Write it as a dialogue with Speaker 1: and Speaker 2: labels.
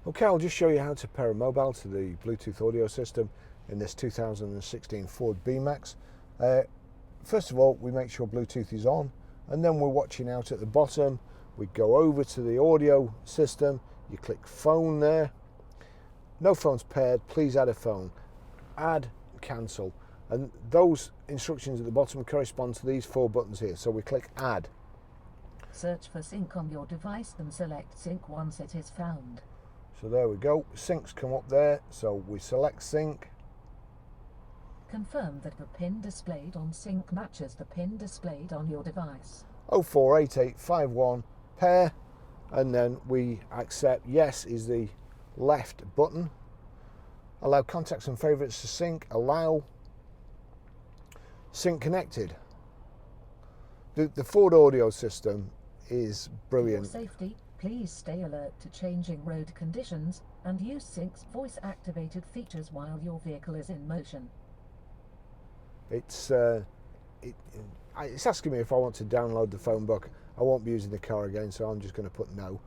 Speaker 1: Okay, I'll just show you how to pair a mobile to the Bluetooth audio system in this 2016 Ford B-Max. First of all, we make sure Bluetooth is on, and then we're watching out at the bottom. We go over to the audio system, you click phone there. No phone's paired, please add a phone. Add, cancel. And those instructions at the bottom correspond to these 4 buttons here. So we click add.
Speaker 2: Search for sync on your device and select sync once it is found.
Speaker 1: So there we go, sync's come up there, so we select sync.
Speaker 2: Confirm that the pin displayed on sync matches the pin displayed on your device.
Speaker 1: 048851 pair, and then we accept yes is the left button. Allow contacts and favorites to sync, allow. Sync connected. The Ford audio system is brilliant.
Speaker 2: For your safety, please stay alert to changing road conditions and use Sync's voice-activated features while your vehicle is in motion.
Speaker 1: It's asking me if I want to download the phone book. I won't be using the car again, so I'm just going to put no.